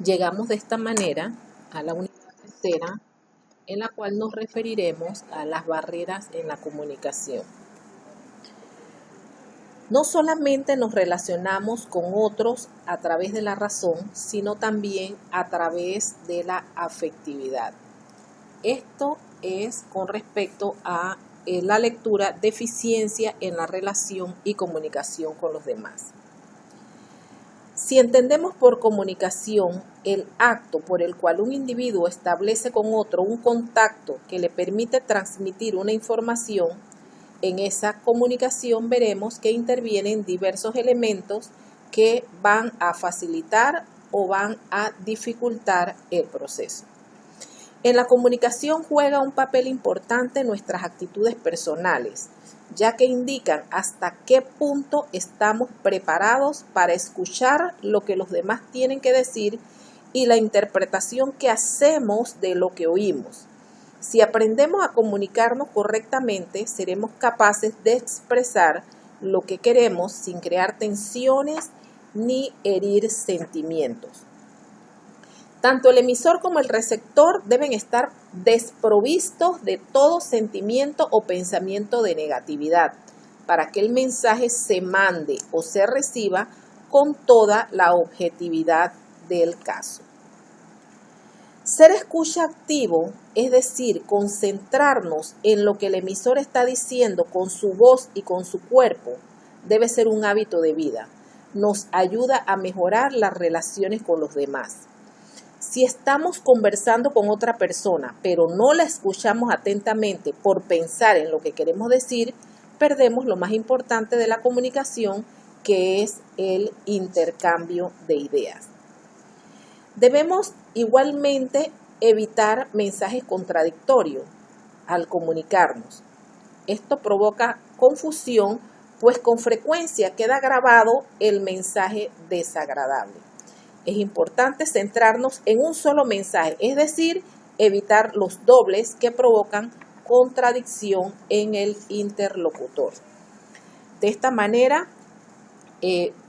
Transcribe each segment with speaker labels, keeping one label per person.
Speaker 1: Llegamos de esta manera a la unidad tercera, en la cual nos referiremos a las barreras en la comunicación. No solamente nos relacionamos con otros a través de la razón, sino también a través de la afectividad. Esto es con respecto a la lectura de eficiencia en la relación y comunicación con los demás. Si entendemos por comunicación el acto por el cual un individuo establece con otro un contacto que le permite transmitir una información, en esa comunicación veremos que intervienen diversos elementos que van a facilitar o van a dificultar el proceso. En la comunicación juega un papel importante nuestras actitudes personales, ya que indican hasta qué punto estamos preparados para escuchar lo que los demás tienen que decir y la interpretación que hacemos de lo que oímos. Si aprendemos a comunicarnos correctamente, seremos capaces de expresar lo que queremos sin crear tensiones ni herir sentimientos. Tanto el emisor como el receptor deben estar desprovistos de todo sentimiento o pensamiento de negatividad para que el mensaje se mande o se reciba con toda la objetividad del caso. Ser escucha activo, es decir, concentrarnos en lo que el emisor está diciendo con su voz y con su cuerpo, debe ser un hábito de vida. Nos ayuda a mejorar las relaciones con los demás. Si estamos conversando con otra persona, pero no la escuchamos atentamente por pensar en lo que queremos decir, perdemos lo más importante de la comunicación, que es el intercambio de ideas. Debemos igualmente evitar mensajes contradictorios al comunicarnos. Esto provoca confusión, pues con frecuencia queda grabado el mensaje desagradable. Es importante centrarnos en un solo mensaje, es decir, evitar los dobles que provocan contradicción en el interlocutor. De esta manera,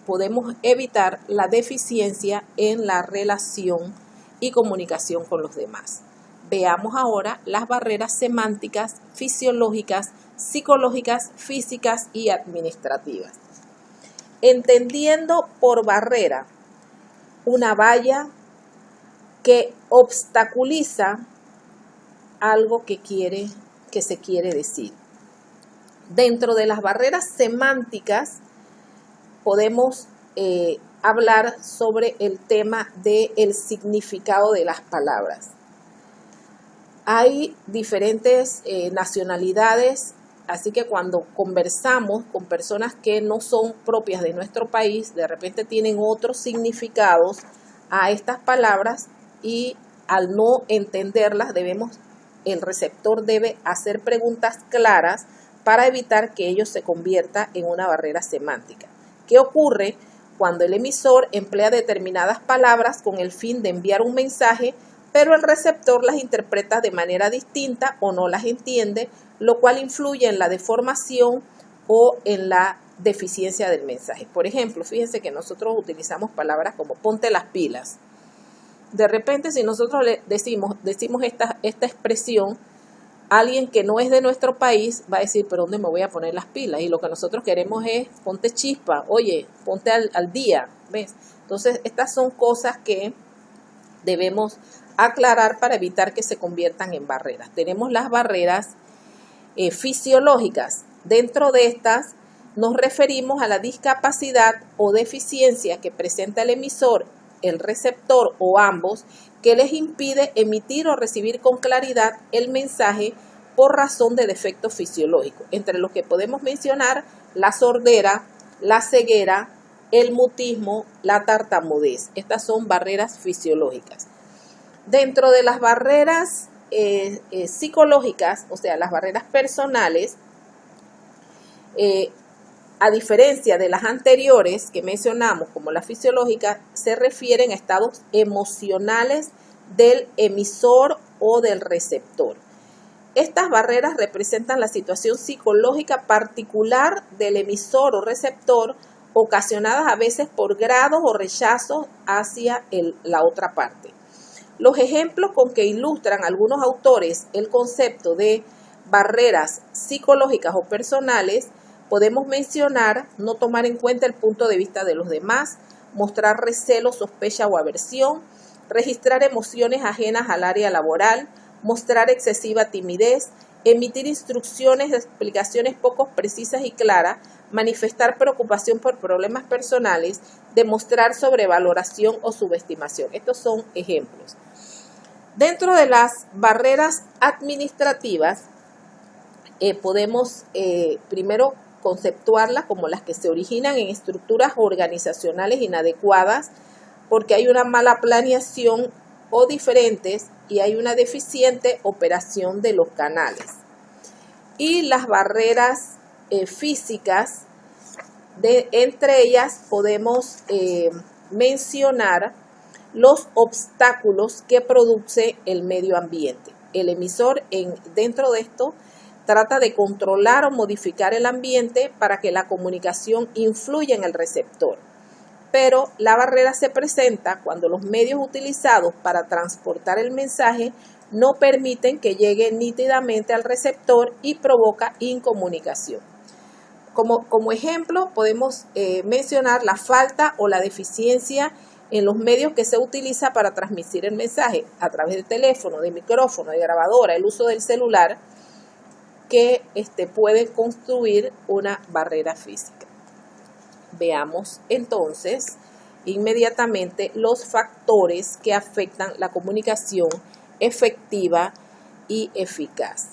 Speaker 1: podemos evitar la deficiencia en la relación y comunicación con los demás. Veamos ahora las barreras semánticas, fisiológicas, psicológicas, físicas y administrativas. Entendiendo por barrera una valla que obstaculiza algo que se quiere decir. Dentro de las barreras semánticas podemos hablar sobre el tema del significado de las palabras. Hay diferentes nacionalidades, así que cuando conversamos con personas que no son propias de nuestro país, de repente tienen otros significados a estas palabras y al no entenderlas el receptor debe hacer preguntas claras para evitar que ello se convierta en una barrera semántica. ¿Qué ocurre cuando el emisor emplea determinadas palabras con el fin de enviar un mensaje, pero el receptor las interpreta de manera distinta o no las entiende, lo cual influye en la deformación o en la deficiencia del mensaje? Por ejemplo, fíjense que nosotros utilizamos palabras como ponte las pilas. De repente, si nosotros le decimos esta expresión, alguien que no es de nuestro país va a decir, ¿pero dónde me voy a poner las pilas? Y lo que nosotros queremos es, ponte chispa, oye, ponte al día, ¿ves? Entonces, estas son cosas que debemos aclarar para evitar que se conviertan en barreras. Tenemos las barreras fisiológicas. Dentro de estas nos referimos a la discapacidad o deficiencia que presenta el emisor, el receptor o ambos, que les impide emitir o recibir con claridad el mensaje por razón de defecto fisiológico, entre los que podemos mencionar la sordera, la ceguera, el mutismo, la tartamudez. Estas son barreras fisiológicas. Dentro de las barreras psicológicas, o sea, las barreras personales, a diferencia de las anteriores que mencionamos, como la fisiológica, se refieren a estados emocionales del emisor o del receptor. Estas barreras representan la situación psicológica particular del emisor o receptor ocasionadas a veces por grados o rechazos hacia la otra parte. Los ejemplos con que ilustran algunos autores el concepto de barreras psicológicas o personales, podemos mencionar no tomar en cuenta el punto de vista de los demás, mostrar recelo, sospecha o aversión, registrar emociones ajenas al área laboral, mostrar excesiva timidez, emitir instrucciones, explicaciones poco precisas y claras, manifestar preocupación por problemas personales, demostrar sobrevaloración o subestimación. Estos son ejemplos. Dentro de las barreras administrativas, podemos primero conceptuarlas como las que se originan en estructuras organizacionales inadecuadas porque hay una mala planeación o diferentes y hay una deficiente operación de los canales. Y las barreras físicas, entre ellas podemos mencionar los obstáculos que produce el medio ambiente. El emisor dentro de esto trata de controlar o modificar el ambiente para que la comunicación influya en el receptor. Pero la barrera se presenta cuando los medios utilizados para transportar el mensaje no permiten que llegue nítidamente al receptor y provoca incomunicación. Como ejemplo, podemos mencionar la falta o la deficiencia en los medios que se utiliza para transmitir el mensaje a través de teléfono, de micrófono, de grabadora, el uso del celular, que puede construir una barrera física. Veamos entonces inmediatamente los factores que afectan la comunicación efectiva y eficaz.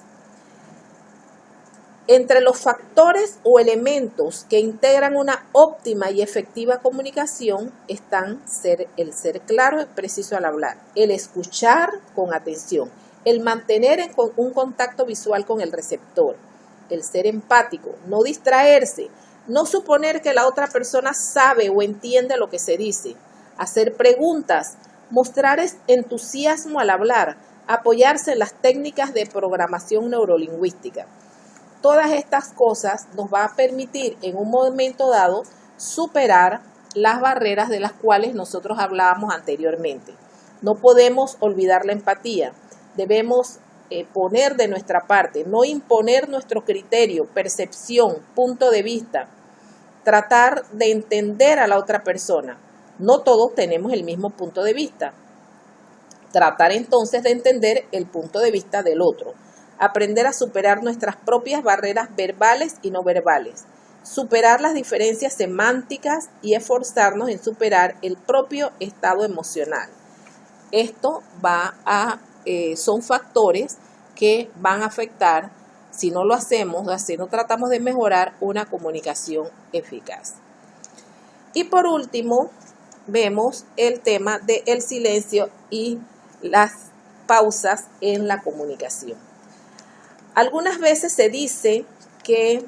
Speaker 1: Entre los factores o elementos que integran una óptima y efectiva comunicación están el ser claro y preciso al hablar, el escuchar con atención, el mantener un contacto visual con el receptor, el ser empático, no distraerse, no suponer que la otra persona sabe o entiende lo que se dice, hacer preguntas, mostrar entusiasmo al hablar, apoyarse en las técnicas de programación neurolingüística. Todas estas cosas nos va a permitir en un momento dado superar las barreras de las cuales nosotros hablábamos anteriormente. No podemos olvidar la empatía. Debemos poner de nuestra parte, no imponer nuestro criterio, percepción, punto de vista, tratar de entender a la otra persona. No todos tenemos el mismo punto de vista. Tratar entonces de entender el punto de vista del otro. Aprender a superar nuestras propias barreras verbales y no verbales. Superar las diferencias semánticas y esforzarnos en superar el propio estado emocional. Esto son factores que van a afectar, si no lo hacemos, si no tratamos de mejorar una comunicación eficaz. Y por último, vemos el tema del silencio y las pausas en la comunicación. Algunas veces se dice que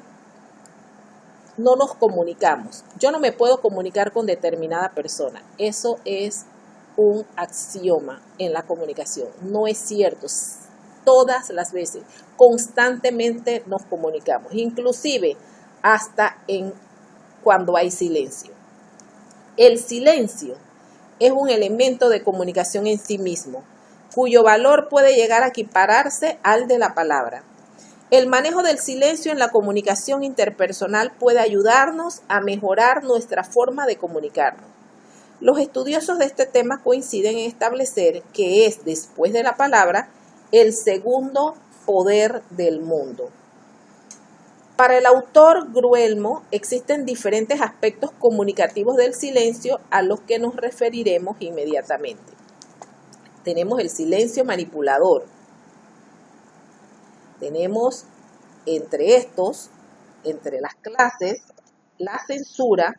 Speaker 1: no nos comunicamos. Yo no me puedo comunicar con determinada persona. Eso es un axioma en la comunicación. No es cierto. Todas las veces, constantemente nos comunicamos, inclusive hasta cuando hay silencio. El silencio es un elemento de comunicación en sí mismo, cuyo valor puede llegar a equipararse al de la palabra. El manejo del silencio en la comunicación interpersonal puede ayudarnos a mejorar nuestra forma de comunicarnos. Los estudiosos de este tema coinciden en establecer que es, después de la palabra, el segundo poder del mundo. Para el autor Gruelmo existen diferentes aspectos comunicativos del silencio a los que nos referiremos inmediatamente. Tenemos el silencio manipulador. Tenemos entre las clases, la censura,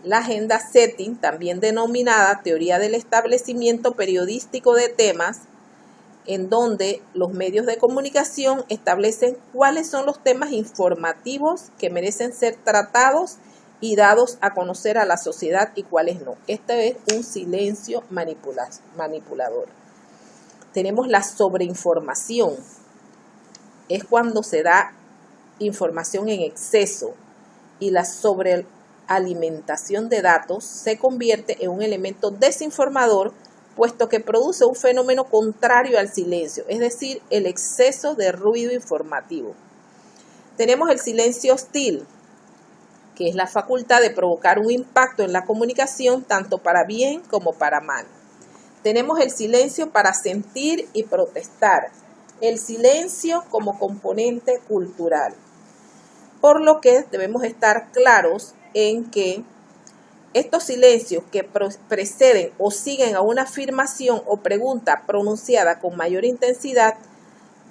Speaker 1: la agenda setting, también denominada teoría del establecimiento periodístico de temas, en donde los medios de comunicación establecen cuáles son los temas informativos que merecen ser tratados y dados a conocer a la sociedad y cuáles no. Este es un silencio manipulador. Tenemos la sobreinformación. Es cuando se da información en exceso, y la alimentación de datos se convierte en un elemento desinformador, puesto que produce un fenómeno contrario al silencio, es decir, el exceso de ruido informativo. Tenemos el silencio hostil, que es la facultad de provocar un impacto en la comunicación tanto para bien como para mal. Tenemos el silencio para sentir y protestar, el silencio como componente cultural. Por lo que debemos estar claros en que estos silencios que preceden o siguen a una afirmación o pregunta pronunciada con mayor intensidad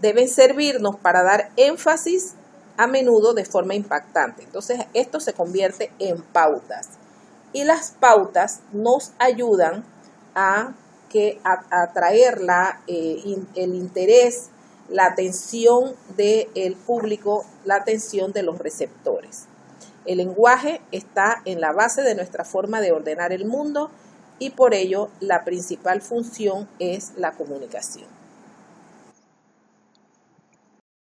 Speaker 1: deben servirnos para dar énfasis a menudo de forma impactante. Entonces, esto se convierte en pautas. Y las pautas nos ayudan a atraer el interés, la atención del público, la atención de los receptores. El lenguaje está en la base de nuestra forma de ordenar el mundo y por ello la principal función es la comunicación.